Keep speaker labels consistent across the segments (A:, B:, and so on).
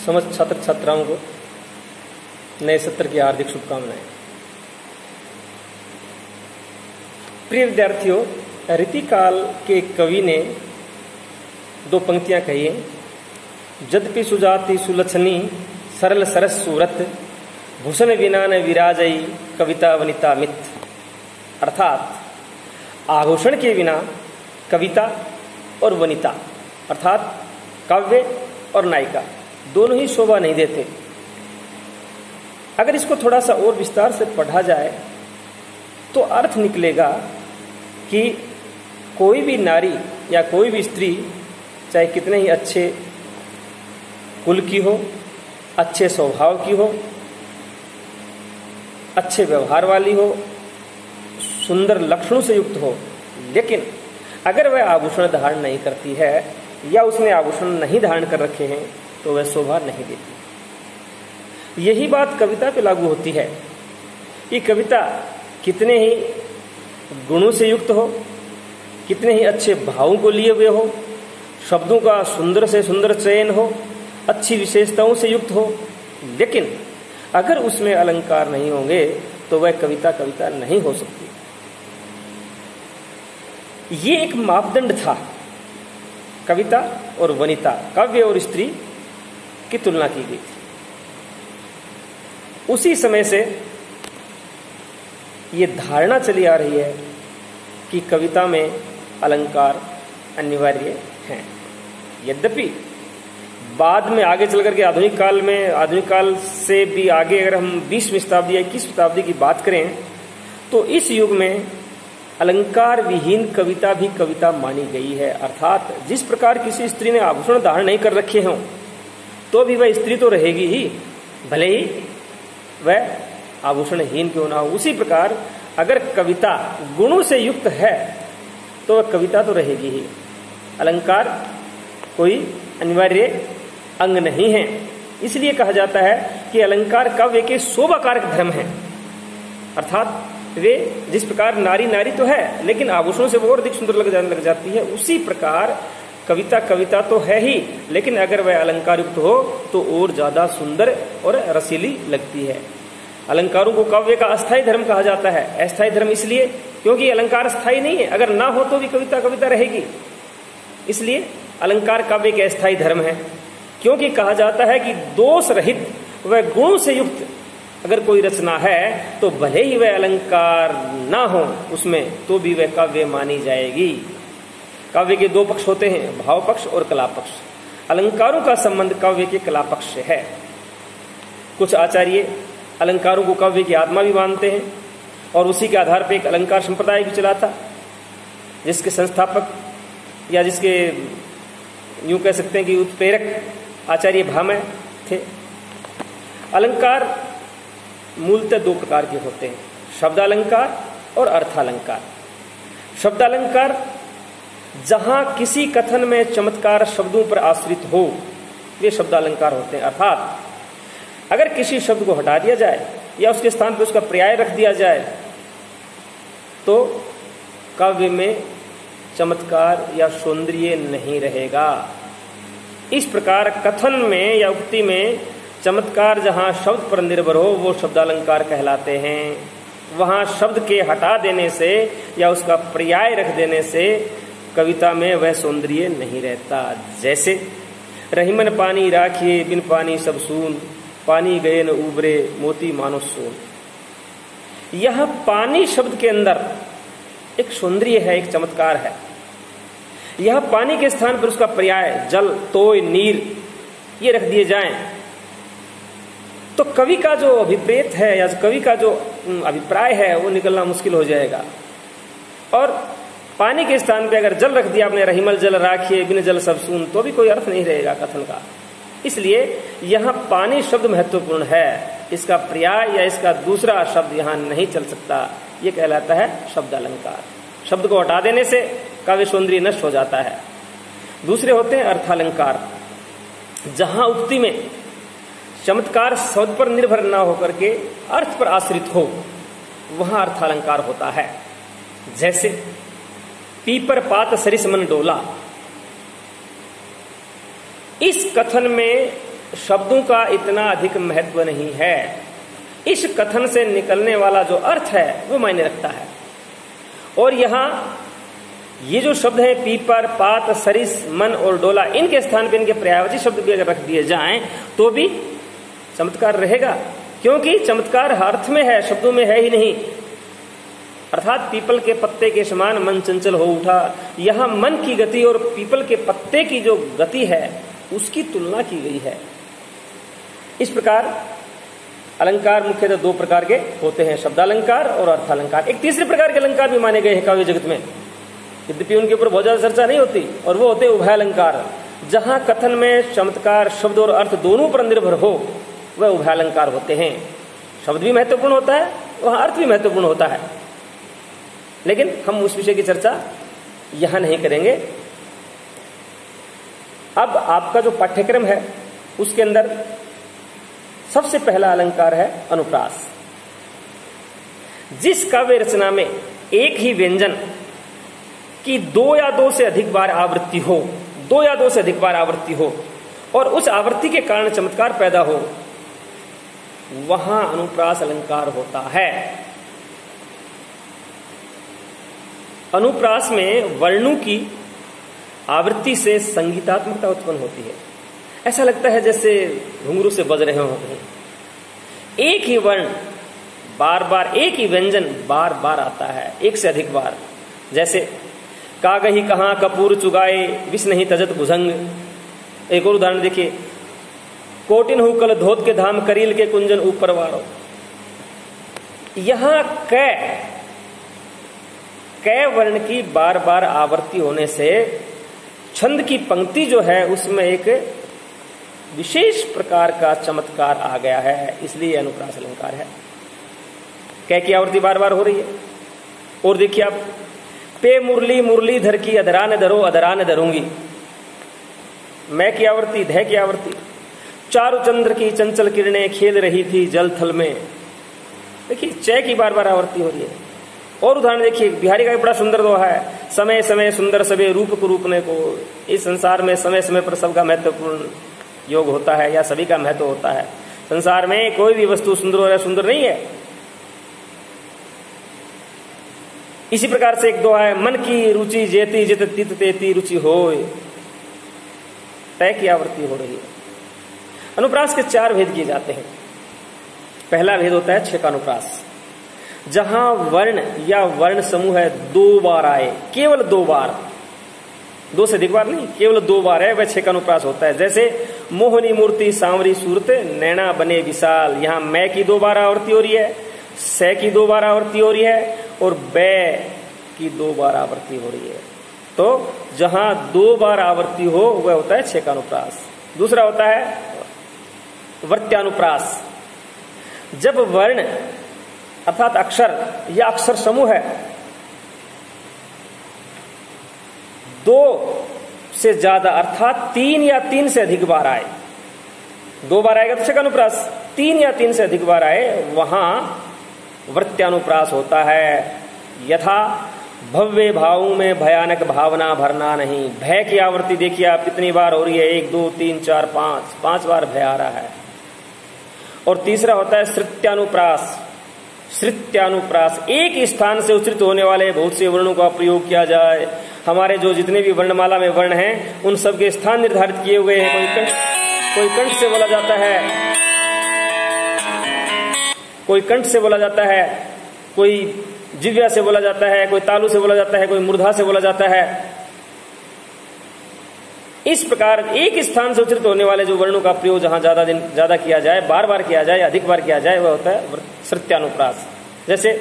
A: समस्त छात्र छात्राओं को नए सत्र की हार्दिक शुभकामनाएं। प्रिय विद्यार्थियों, रीतिकाल के कवि ने दो पंक्तियां कही हैं। यद्यपि सुजाति सुलक्षणी सरल सरस सूरत भूषण विना न विराजई कविता वनिता मित। अर्थात आभूषण के बिना कविता और वनिता अर्थात काव्य और नायिका दोनों ही शोभा नहीं देते। अगर इसको थोड़ा सा और विस्तार से पढ़ा जाए तो अर्थ निकलेगा कि कोई भी नारी या कोई भी स्त्री चाहे कितने ही अच्छे कुल की हो, अच्छे स्वभाव की हो, अच्छे व्यवहार वाली हो, सुंदर लक्षणों से युक्त हो, लेकिन अगर वह आभूषण धारण नहीं करती है या उसने आभूषण नहीं धारण कर रखे हैं तो वह शोभा नहीं देती। यही बात कविता पे लागू होती है कि कविता कितने ही गुणों से युक्त हो, कितने ही अच्छे भावों को लिए हुए हो, शब्दों का सुंदर से सुंदर चयन हो, अच्छी विशेषताओं से युक्त हो, लेकिन अगर उसमें अलंकार नहीं होंगे तो वह कविता कविता नहीं हो सकती। ये एक मापदंड था कविता और वनिता, काव्य और स्त्री की तुलना की गई थी। उसी समय से ये धारणा चली आ रही है कि कविता में अलंकार अनिवार्य हैं। यद्यपि बाद में आगे चल करके आधुनिक काल से भी आगे अगर हम 20वीं शताब्दी या 21वीं शताब्दी की बात करें तो इस युग में अलंकार विहीन कविता भी कविता मानी गई है। अर्थात जिस प्रकार किसी स्त्री ने आभूषण धारण नहीं कर रखे हों तो भी वह स्त्री तो रहेगी ही, भले ही वह आभूषणहीन क्यों ना हो। उसी प्रकार अगर कविता गुणों से युक्त है तो वह कविता तो रहेगी ही। अलंकार कोई अनिवार्य अंग नहीं है। इसलिए कहा जाता है कि अलंकार काव्य के शोभा कारक धर्म है। अर्थात वे जिस प्रकार नारी नारी तो है लेकिन आभूषणों से वो और अधिक सुंदर लग जाती है, उसी प्रकार कविता कविता तो है ही, लेकिन अगर वह अलंकार युक्त हो तो और ज्यादा सुंदर और रसीली लगती है। अलंकारों को काव्य का अस्थायी धर्म कहा जाता है। अस्थायी धर्म इसलिए क्योंकि अलंकार स्थायी नहीं है, अगर ना हो तो भी कविता कविता रहेगी। इसलिए अलंकार काव्य के अस्थायी धर्म है, क्योंकि कहा जाता है कि दोष रहित वह गुणों से युक्त अगर कोई रचना है तो भले ही वह अलंकार ना हो उसमें तो भी वह काव्य मानी जाएगी। काव्य के दो पक्ष होते हैं, भाव पक्ष और कला पक्ष। अलंकारों का संबंध काव्य के कला पक्ष से है। कुछ आचार्य अलंकारों को काव्य की आत्मा भी मानते हैं और उसी के आधार पर एक अलंकार संप्रदाय भी चला था, जिसके संस्थापक या जिसके यूं कह सकते हैं कि उत्प्रेरक आचार्य भामह थे। अलंकार मूलतः दो प्रकार के होते हैं, शब्दालंकार और अर्थालंकार। शब्दालंकार जहां किसी कथन में चमत्कार शब्दों पर आश्रित हो वे शब्दालंकार होते हैं। अर्थात अगर किसी शब्द को हटा दिया जाए या उसके स्थान पर उसका पर्याय रख दिया जाए तो काव्य में चमत्कार या सौंदर्य नहीं रहेगा। इस प्रकार कथन में या उक्ति में चमत्कार जहां शब्द पर निर्भर हो वो शब्दालंकार कहलाते हैं। वहां शब्द के हटा देने से या उसका पर्याय रख देने से कविता में वह सौंदर्य नहीं रहता। जैसे रहीमन पानी राखिए बिन पानी सब सून, पानी गए न उबरे मोती मानो सोन। यह पानी शब्द के अंदर एक सौंदर्य है, एक चमत्कार है। यह पानी के स्थान पर उसका पर्याय जल, तोय, नीर ये रख दिए जाएं तो कवि का जो अभिप्रेत है या कवि का जो अभिप्राय है वो निकलना मुश्किल हो जाएगा। और पानी के स्थान पे अगर जल रख दिया आपने, रहीमल जल राखिए बिन जल सब सून, तो भी कोई अर्थ नहीं रहेगा कथन का। इसलिए यहां पानी शब्द महत्वपूर्ण है, इसका पर्याय या इसका दूसरा शब्द यहां नहीं चल सकता। ये कहलाता है शब्द अलंकार। शब्द को हटा देने से काव्य सौंदर्य नष्ट हो जाता है। दूसरे होते हैं अर्थालंकार, जहां उक्ति में चमत्कार शब्द पर निर्भर न होकर के अर्थ पर आश्रित हो, वहां अर्थालंकार होता है। जैसे पीपर पात सरिस मन डोला, इस कथन में शब्दों का इतना अधिक महत्व नहीं है। इस कथन से निकलने वाला जो अर्थ है वो मायने रखता है। और यहाँ ये जो शब्द है पीपर, पात, सरिस, मन और डोला, इनके स्थान पर इनके पर्यायवाची शब्द भी अगर रख दिए जाएं तो भी चमत्कार रहेगा, क्योंकि चमत्कार अर्थ में है, शब्दों में है ही नहीं। अर्थात पीपल के पत्ते के समान मन चंचल हो उठा, यहां मन की गति और पीपल के पत्ते की जो गति है उसकी तुलना की गई है। इस प्रकार अलंकार मुख्यतः दो प्रकार के होते हैं, शब्दालंकार और अर्थालंकार। एक तीसरे प्रकार के अलंकार भी माने गए हैं काव्य जगत में, यद्यपि उनके ऊपर बहुत ज्यादा चर्चा नहीं होती, और वो होते उभयालंकार। जहां कथन में चमत्कार शब्द और अर्थ दोनों पर निर्भर हो वह उभयालंकार होते हैं। शब्द भी महत्वपूर्ण होता है, वहां अर्थ भी महत्वपूर्ण होता है, लेकिन हम उस विषय की चर्चा यहां नहीं करेंगे। अब आपका जो पाठ्यक्रम है उसके अंदर सबसे पहला अलंकार है अनुप्रास। जिस काव्य रचना में एक ही व्यंजन की दो या दो से अधिक बार आवृत्ति हो, दो या दो से अधिक बार आवृत्ति हो और उस आवृत्ति के कारण चमत्कार पैदा हो, वहां अनुप्रास अलंकार होता है। अनुप्रास में वर्णों की आवृत्ति से संगीतात्मकता उत्पन्न होती है। ऐसा लगता है जैसे घुंघरू से बज रहे हों। एक ही वर्ण बार बार, एक ही व्यंजन बार बार आता है, एक से अधिक बार। जैसे कागही कहां कपूर चुगाए, विष नहीं तजत भुजंग। एक और उदाहरण देखिए, कोटिन हु कल धोत के धाम, करील के कुंजन ऊपर वारो। यहां कै वर्ण की बार बार आवृत्ति होने से छंद की पंक्ति जो है उसमें एक विशेष प्रकार का चमत्कार आ गया है, इसलिए अनुप्रास अलंकार है। कै की आवृत्ति बार बार हो रही है। और देखिए आप, पे मुरली मुरली धर की, अधरा न धरो अधरा न धरूंगी। मैं की आवृत्ति, धै की आवृत्ति। चारु चंद्र की चंचल किरणें खेल रही थी जल थल में। देखिए चय की बार बार आवृत्ति हो रही है। और उदाहरण देखिए, बिहारी का भी बड़ा सुंदर दोहा है, समय समय सुंदर सबे रूप को रूपने को। इस संसार में समय समय पर सबका महत्वपूर्ण योग होता है या सभी का महत्व होता है। संसार में कोई भी वस्तु सुंदर और सुंदर नहीं है। इसी प्रकार से एक दोहा है, मन की रुचि जेती जित तित तेती रुचि होय। तय की आवृत्ति हो रही है। अनुप्रास के चार भेद किए जाते हैं। पहला भेद होता है छेकानुप्रास, जहां वर्ण या वर्ण समूह है दो बार आए, केवल दो बार, दो से अधिक बार नहीं, केवल दो बार है, वह छेकानुप्रास होता है। जैसे मोहनी मूर्ति सांवरी सूरत, नैना बने विशाल। यहां मैं की दो बार आवृत्ति हो रही है, से की दो बार आवृत्ति हो रही है और बै की दो बार आवृत्ति हो रही है। तो जहां दो बार आवृत्ति हो वह होता है छेकानुप्रास। दूसरा होता है वर्त्यानुप्रास, जब वर्ण अर्थात अक्षर या अक्षर समूह है दो से ज्यादा अर्थात तीन या तीन से अधिक बार आए। दो बार आएगा तो छेकानुप्रास, तीन या तीन से अधिक बार आए वहां वर्त्यानुप्रास होता है। यथा भव्य भावों में भयानक भावना भरना नहीं। भय की आवृत्ति देखिए आप कितनी बार हो रही है, 1 2 3 4 5, 5 बार भय आ रहा है। और तीसरा होता है श्रुत्यानुप्रास। श्रुत्यानुप्रास, एक स्थान से उच्चरित होने वाले बहुत से वर्णों का प्रयोग किया जाए। हमारे जो जितने भी वर्णमाला में वर्ण हैं उन सबके स्थान निर्धारित किए हुए हैं। कोई कंठ से बोला जाता है, कोई कंठ से बोला जाता है, कोई जिव्या से बोला जाता है, कोई तालु से बोला जाता है, कोई मूर्धा से बोला जाता है। इस प्रकार एक स्थान से उच्चरित होने वाले जो वर्णों का प्रयोग जहां ज्यादा किया जाए, बार बार किया जाए, अधिक बार किया जाए, वह होता है श्रुत्यानुप्रास। जैसे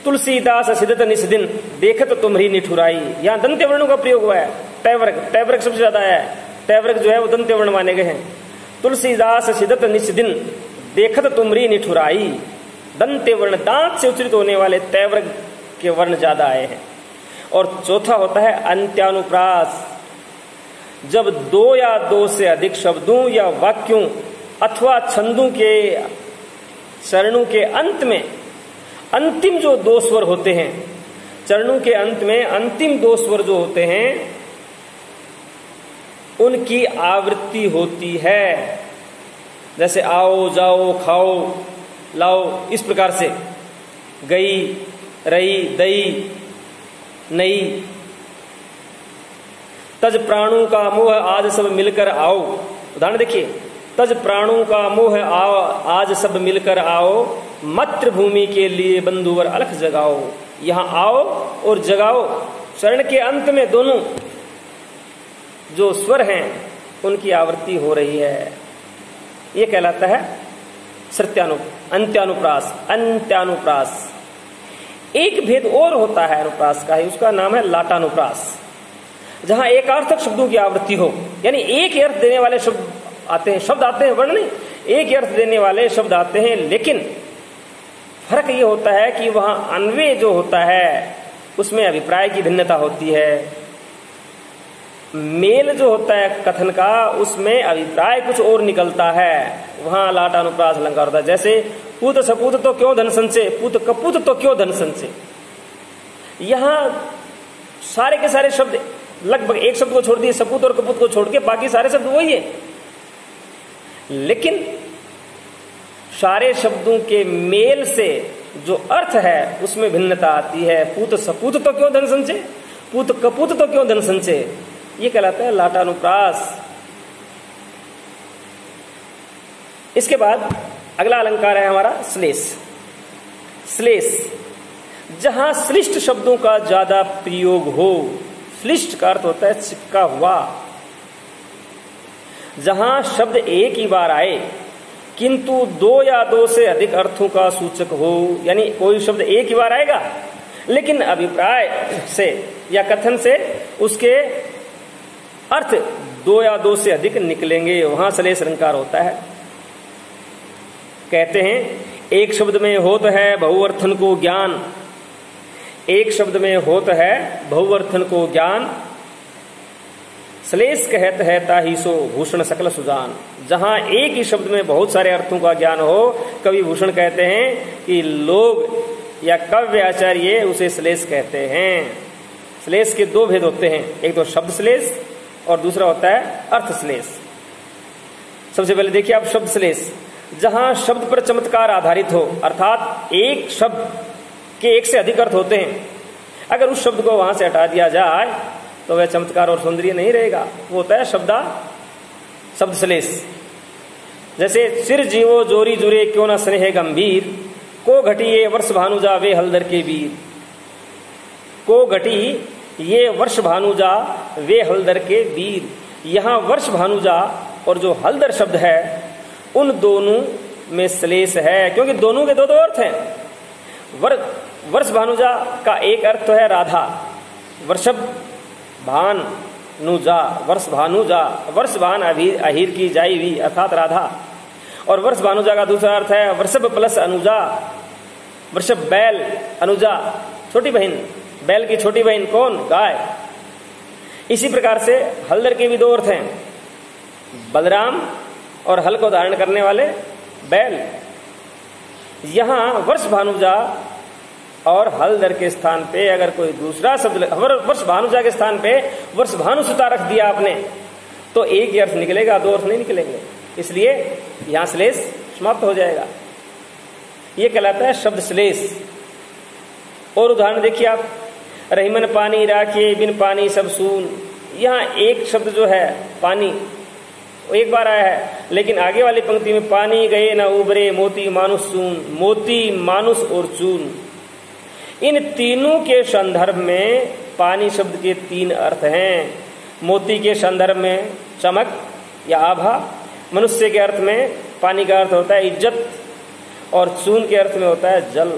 A: तुलसीदास सिदत निस्दिन, देखत तुम्हारी निठुराई। यहां दंत्य वर्णों का प्रयोग हुआ है। तैवर्ग सबसे ज्यादा है। तैवर्ग जो है वो दंत्य वर्ण माने गए हैं। तुलसीदास सिदत निस्दिन, देखत तुम्हारी निठुराई। दंत्य वर्ण, दांत से उच्चरित होने वाले तैवर्ग के वर्ण ज्यादा आए हैं। और चौथा होता है अंत्यानुप्रास, जब दो या दो से अधिक शब्दों या वाक्यों अथवा छंदों के चरणों के अंत में अंतिम जो दो स्वर होते हैं, चरणों के अंत में अंतिम दो स्वर जो होते हैं उनकी आवृत्ति होती है। जैसे आओ, जाओ, खाओ, लाओ, इस प्रकार से गई, रही, दई, नई। तज प्राणों का मोह आज सब मिलकर आओ। उदाहरण देखिए, तज प्राणों का मोह आओ आज सब मिलकर आओ, मातृभूमि के लिए बंधुवर अलख जगाओ। यहां आओ और जगाओ चरण के अंत में दोनों जो स्वर हैं उनकी आवृत्ति हो रही है। ये कहलाता है अंत्यानुप्रास, अंत्यानुप्रास। एक भेद और होता है अनुप्रास का ही, उसका नाम है लाटानुप्रास, जहां एकार्थक शब्दों की आवृत्ति हो, यानी एक ही अर्थ देने वाले शब्द आते हैं, वर्ण नहीं, एक ही अर्थ देने वाले शब्द आते हैं, लेकिन फर्क ये होता है कि वहां अन्वय जो होता है उसमें अभिप्राय की भिन्नता होती है। मेल जो होता है कथन का, उसमें अभिप्राय कुछ और निकलता है, वहां लाटानुप्रास अलंकार होता है। जैसे पूत सपूत तो क्यों धन संचय, पूत कपूत तो क्यों धन संचय। यहां सारे के सारे शब्द लगभग एक शब्द को छोड़ दिए, सपूत और कपूत को छोड़ के बाकी सारे शब्द वही है, लेकिन सारे शब्दों के मेल से जो अर्थ है उसमें भिन्नता आती है। पूत सपूत तो क्यों धन संचय, पूत कपूत तो क्यों धन संचय, ये कहलाता है लाटानुप्रास। इसके बाद अगला अलंकार है हमारा श्लेष। श्लेष, जहां श्लिष्ट शब्दों का ज्यादा प्रयोग हो, श्लिष्ट का अर्थ होता है चिपका हुआ, जहां शब्द एक ही बार आए किंतु दो या दो से अधिक अर्थों का सूचक हो, यानी कोई शब्द एक ही बार आएगा लेकिन अभिप्राय से या कथन से उसके अर्थ दो या दो से अधिक निकलेंगे, वहां श्लेष अलंकार होता है। कहते हैं एक शब्द में होत है बहुअर्थन को ज्ञान, एक शब्द में होत है बहुअर्थन को ज्ञान, श्लेष कहत है ताहि सो भूषण सकल सुजान। जहां एक ही शब्द में बहुत सारे अर्थों का ज्ञान हो, कवि भूषण कहते हैं कि लोग या काव्य आचार्य उसे श्लेष कहते हैं। श्लेष के दो भेद होते हैं, एक तो शब्द श्लेष और दूसरा होता है अर्थ श्लेष। सबसे पहले देखिए आप शब्द श्लेष, जहां शब्द पर चमत्कार आधारित हो, अर्थात एक शब्द के एक से अधिक अर्थ होते हैं, अगर उस शब्द को वहां से हटा दिया जाए तो वह चमत्कार और सौंदर्य नहीं रहेगा, वो होता है शब्द श्लेष। जैसे सिर जीवो जोरी जुरे क्यों न स्नेह गंभीर, को घटी ये वर्ष भानुजा वे हलदर के वीर। को घटी ये वर्ष भानुजा वे हलदर के वीर। यहां वर्ष भानुजा और जो हलदर शब्द है उन दोनों में श्लेष है, क्योंकि दोनों के दो दो अर्थ हैं। वर्ष भानुजा का एक अर्थ तो है राधा, वर्षभ भानुजा, वर्ष भानुजा, वर्ष भान अहीर की जाई हुई अर्थात राधा। और वर्ष भानुजा का दूसरा अर्थ है वर्षभ प्लस अनुजा, वर्षभ बैल, अनुजा छोटी बहन, बैल की छोटी बहन कौन, गाय। इसी प्रकार से हलदर के भी दो अर्थ हैं, बलराम और हल को धारण करने वाले बैल। यहां वर्ष भानुजा और हलदर के स्थान पे अगर कोई दूसरा शब्द, वर्ष भानुजा के स्थान पे वर्ष भानुसुता रख दिया आपने, तो एक ही अर्थ निकलेगा, दो अर्थ नहीं निकलेंगे, इसलिए यहां श्लेष समाप्त हो जाएगा। ये कहलाता है शब्द श्लेष। और उदाहरण देखिए आप, रहीमन पानी राखिए बिन पानी सब सून। यहां एक शब्द जो है पानी एक बार आया है, लेकिन आगे वाली पंक्ति में पानी गए न उबरे मोती मानुष चून, मोती मानुष और चून। इन तीनों के संदर्भ में पानी शब्द के तीन अर्थ हैं। मोती के संदर्भ में चमक या आभा, मनुष्य के अर्थ में पानी का अर्थ होता है इज्जत, और चून के अर्थ में होता है जल।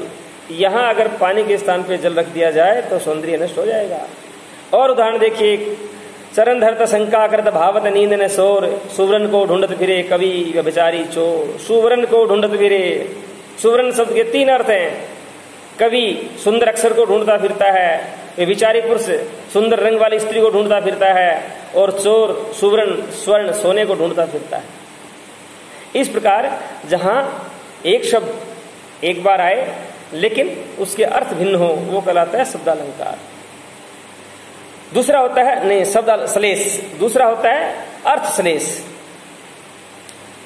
A: यहां अगर पानी के स्थान पे जल रख दिया जाए तो सौंदर्य नष्ट हो जाएगा। और उदाहरण देखिए, चरण धरत शंका करत भावत नींद न सोर, सुवरन को ढूंढत फिरे कवि व्यभिचारी चोर। सुवरन को ढूंढत फिरे, सुवरन शब्द के तीन अर्थ हैं। कवि सुंदर अक्षर को ढूंढता फिरता है, व्यभिचारी पुरुष सुंदर रंग वाली स्त्री को ढूंढता फिरता है, और चोर सुवर्ण स्वर्ण सोने को ढूंढता फिरता है। इस प्रकार जहां एक शब्द एक बार आए लेकिन उसके अर्थ भिन्न हो, वो कहलाता है शब्दालंकार। दूसरा होता है नहीं शब्द श्लेष, दूसरा होता है अर्थ श्लेष।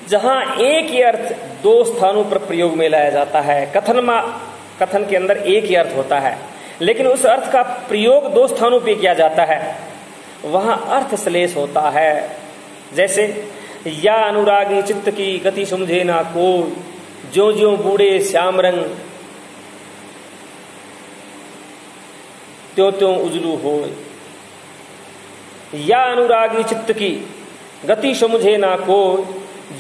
A: जहां एक ही अर्थ दो स्थानों पर प्रयोग में लाया जाता है, कथन के अंदर एक ही अर्थ होता है, लेकिन उस अर्थ का प्रयोग दो स्थानों पे किया जाता है, वहां अर्थ श्लेष होता है। जैसे या अनुरागी चित्त की गति समझे ना कोई, ज्यों ज्यों बूढ़े श्याम रंग त्यों त्यों उजलू हो। या अनुरागी चित्त की गति समझे ना कोई,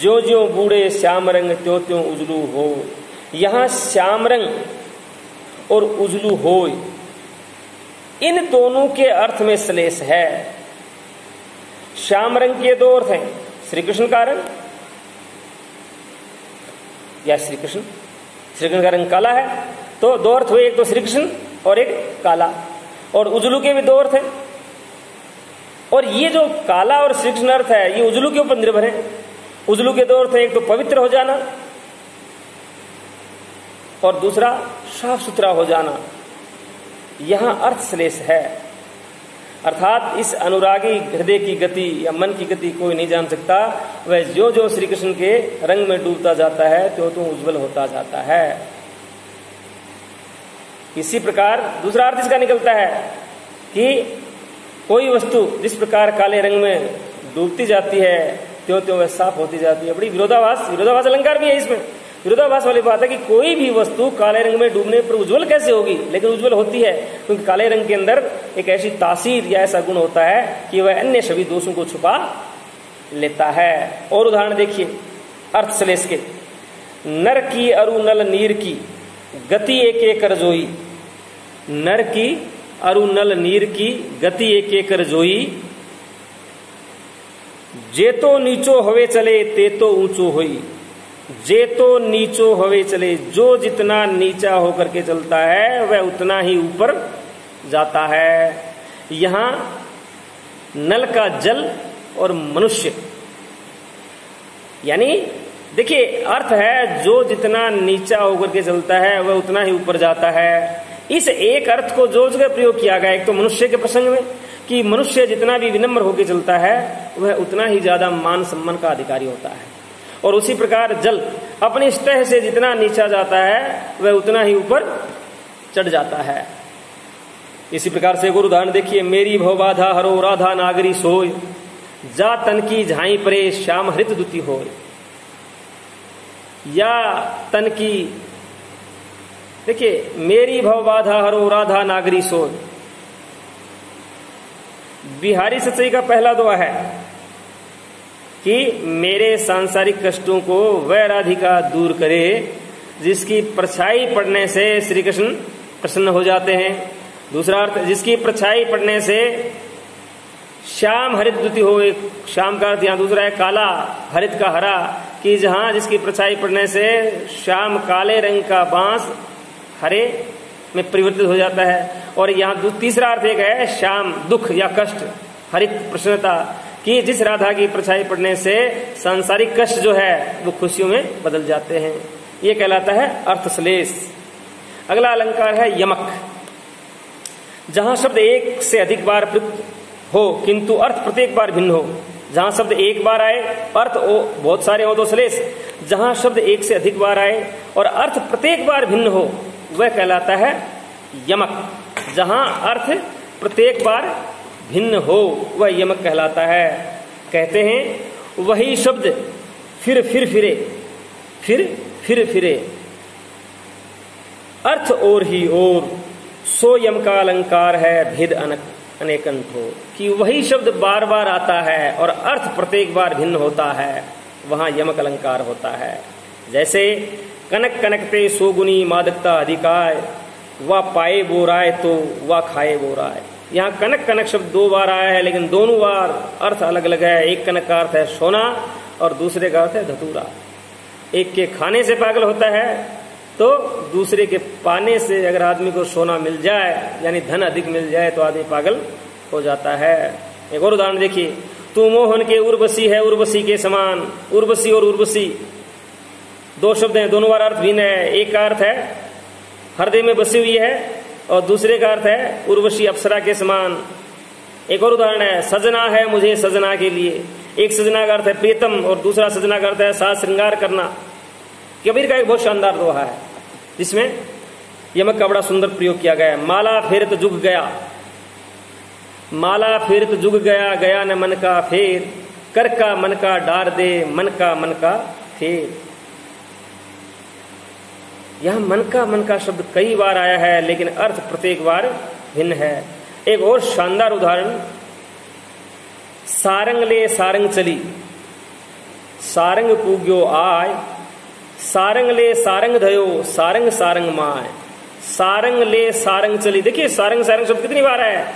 A: ज्यों ज्यों बूढ़े श्याम रंग त्यों त्यों उजलू हो। यहां श्याम रंग और उजलू हो, इन दोनों के अर्थ में श्लेष है। श्याम रंग के दो अर्थ हैं, श्री कृष्ण का रंग या श्री कृष्ण का रंग काला है, तो दो अर्थ हुए, एक तो श्री कृष्ण और एक काला। और उजलू के भी दो अर्थ हैं, और ये जो काला और श्री कृष्ण अर्थ है ये उजलू के ऊपर निर्भर है। उजलू के दो अर्थ हैं, एक तो पवित्र हो जाना और दूसरा साफ सुथरा हो जाना। यहां अर्थ श्लेष है, अर्थात इस अनुरागी हृदय की गति या मन की गति कोई नहीं जान सकता। वह जो जो श्री कृष्ण के रंग में डूबता जाता है त्यों त्यों उज्जवल होता जाता है। इसी प्रकार दूसरा अर्थ इसका निकलता है कि कोई वस्तु जिस प्रकार काले रंग में डूबती जाती है त्यों त्यों वह साफ होती जाती है। बड़ी विरोधाभास अलंकार भी है इसमें। विरोधाभास वाली बात है कि कोई भी वस्तु काले रंग में डूबने पर उज्जवल कैसे होगी, लेकिन उज्जवल होती है क्योंकि काले रंग के अंदर एक ऐसी तासीर या ऐसा गुण होता है कि वह अन्य सभी दोषों को छुपा लेता है। और उदाहरण देखिए अर्थ श्लेष के। नर की अरु नल नीर की गति एक एक कर जोई। नर की अरु नल नीर की गति एक एक कर जोई। जे तो नीचो हवे चले ते तो ऊंचो होई। जे तो नीचो हवे चले, जो जितना नीचा होकर के चलता है वह उतना ही ऊपर जाता है। यहां नल का जल और मनुष्य, यानी देखिए अर्थ है जो जितना नीचा होकर के चलता है वह उतना ही ऊपर जाता है। इस एक अर्थ को जोड़ कर प्रयोग किया गया, एक तो मनुष्य के प्रसंग में कि मनुष्य जितना भी विनम्र होकर चलता है वह उतना ही ज्यादा मान सम्मान का अधिकारी होता है, और उसी प्रकार जल अपनी सतह से जितना नीचा जाता है वह उतना ही ऊपर चढ़ जाता है। इसी प्रकार से एक और उदाहरण देखिए। मेरी भवबाधा हरो राधा नागरी सोय। जा तन की झाई परे श्याम हरित दुति होय। या तन की, देखिए मेरी भवबाधा हरो राधा नागरी सोय। बिहारी सच्चाई का पहला दुआ है कि मेरे सांसारिक कष्टों को वह राधिका दूर करे जिसकी परछाई पड़ने से श्री कृष्ण प्रसन्न हो जाते हैं। दूसरा अर्थ, जिसकी परछाई पड़ने से श्याम हरित द्युति हो। एक श्याम का अर्थ यहाँ दूसरा है काला, हरित का हरा, कि जहां जिसकी परछाई पड़ने से श्याम काले रंग का बांस हरे में परिवर्तित हो जाता है। और यहाँ तीसरा अर्थ एक है श्याम दुख या कष्ट, हरित प्रसन्नता, कि जिस राधा की परछाई पड़ने से सांसारिक कष्ट जो है वो खुशियों में बदल जाते हैं। ये कहलाता है अर्थश्लेष। अगला अलंकार है यमक। जहां शब्द एक से अधिक बार प्रयुक्त हो किंतु अर्थ प्रत्येक बार भिन्न हो। जहां शब्द एक बार आए, अर्थ बहुत सारे हो तो श्लेष। जहां शब्द एक से अधिक बार आए और अर्थ प्रत्येक बार भिन्न हो वह कहलाता है यमक। जहां अर्थ प्रत्येक बार भिन्न हो वह यमक कहलाता है। कहते हैं वही शब्द फिर फिरे, फिर फिरे, अर्थ और ही और, सो यम का अलंकार है भेद अनेकंठ हो। कि वही शब्द बार बार आता है और अर्थ प्रत्येक बार भिन्न होता है, वहां यमक अलंकार होता है। जैसे कनक कनकते सोगुनी मादकता अधिकाय, वह पाए बोराय तो वह खाए बोराय। यहाँ कनक कनक शब्द दो बार आया है लेकिन दोनों बार अर्थ अलग अलग है। एक कनक का अर्थ है सोना और दूसरे का अर्थ है धतूरा। एक के खाने से पागल होता है तो दूसरे के पाने से अगर आदमी को सोना मिल जाए यानी धन अधिक मिल जाए तो आदमी पागल हो जाता है। एक और उदाहरण देखिए। तू मोहन के उर्वशी है उर्वशी के समान। उर्वशी और उर्वशी दो शब्द हैं, दोनों बार अर्थ भिन्न है। एक का अर्थ है हृदय में बसी हुई है और दूसरे का अर्थ है उर्वशी अप्सरा के समान। एक और उदाहरण है सजना है मुझे सजना के लिए। एक सजना का अर्थ है प्रियतम और दूसरा सजना का अर्थ है साज श्रृंगार करना। कबीर का एक बहुत शानदार दोहा है जिसमें यमक का बड़ा सुंदर प्रयोग किया गया है। माला फेरत जुग गया, माला फेरत जुग गया, गया न मन का फेर, कर का मन का डार दे, मन का फेर। यहां मन का शब्द कई बार आया है लेकिन अर्थ प्रत्येक बार भिन्न है। एक और शानदार उदाहरण, सारंग ले सारंग चली, सारंग पूग्यो आय, सारंग ले सारंग धयो, सारंग सारंग माय। सारंग ले सारंग चली, देखिए सारंग सारंग शब्द कितनी बार है।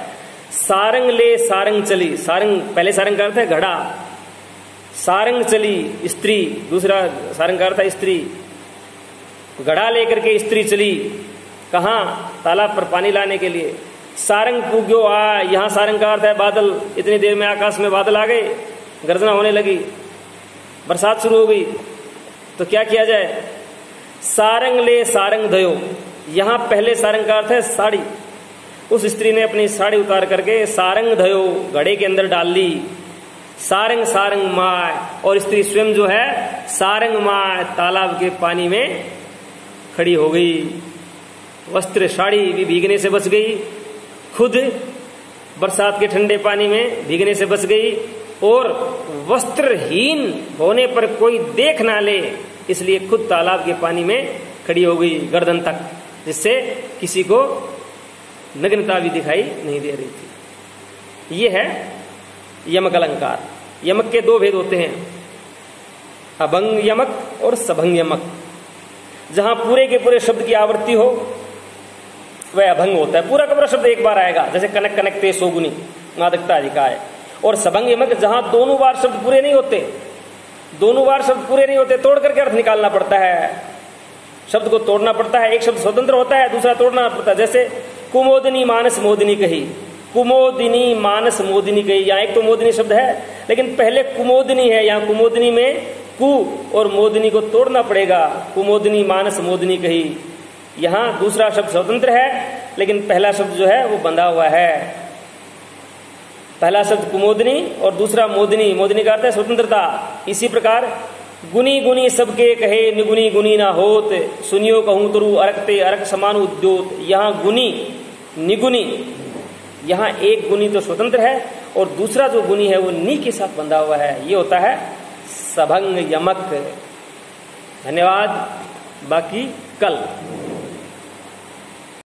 A: सारंग ले सारंग चली, सारंग पहले सारंग का अर्थ है घड़ा, सारंग चली स्त्री, दूसरा सारंग का अर्थ है स्त्री। घड़ा लेकर के स्त्री चली, कहां? तालाब पर पानी लाने के लिए। सारंग पूग्यो आ, यहां सारंग का अर्थ है बादल। इतनी देर में आकाश में बादल आ गए, गर्जना होने लगी, बरसात शुरू हो गई, तो क्या किया जाए? सारंग ले सारंग धयो, यहां पहले सारंग का अर्थ है साड़ी। उस स्त्री ने अपनी साड़ी उतार करके सारंग धयो, घड़े के अंदर डाल ली। सारंग सारंग माय, और स्त्री स्वयं जो है सारंग माय, तालाब के पानी में खड़ी हो गई। वस्त्र साड़ी भी भीगने से बच गई, खुद बरसात के ठंडे पानी में भीगने से बच गई, और वस्त्रहीन होने पर कोई देख ना ले इसलिए खुद तालाब के पानी में खड़ी हो गई गर्दन तक, जिससे किसी को नग्नता भी दिखाई नहीं दे रही थी। ये है यमक अलंकार। यमक के दो भेद होते हैं, अभंग यमक और सभंग यमक। जहां पूरे के पूरे शब्द की आवृत्ति हो वह अभंग होता है, पूरा का पूरा शब्द एक बार आएगा, जैसे कनक कनक ते सोगुनी मादकता अधिकाय। और सभंग यमक जहां दोनों बार शब्द पूरे नहीं होते, दोनों बार शब्द पूरे नहीं होते, तोड़ करके अर्थ निकालना पड़ता है, शब्द को तोड़ना पड़ता है। एक शब्द स्वतंत्र होता है, दूसरा तोड़ना पड़ता है। जैसे कुमोदिनी मानस मोदिनी कही, कुमोदिनी मानस मोदिनी कही, यहाँ एक तो मोदिनी शब्द है लेकिन पहले कुमोदिनी है। यहाँ कुमोदिनी में कु और मोदिनी को तोड़ना पड़ेगा, कुमोदिनी मानस मोदिनी कही। यहाँ दूसरा शब्द स्वतंत्र है लेकिन पहला शब्द जो है वो बंधा हुआ है। पहला शब्द कुमोदिनी और दूसरा मोदिनी, मोदिनी का अर्थ है स्वतंत्रता। इसी प्रकार गुनी गुनी सबके कहे निगुनी गुनी ना होत, सुनियो कहूं तरु अरकते अरक समान उद्योत। यहाँ गुनी निगुनी, यहाँ एक गुनी तो स्वतंत्र है और दूसरा जो गुनी है वो नी के साथ बंधा हुआ है। ये होता है सभंग यमक। धन्यवाद, बाकी कल।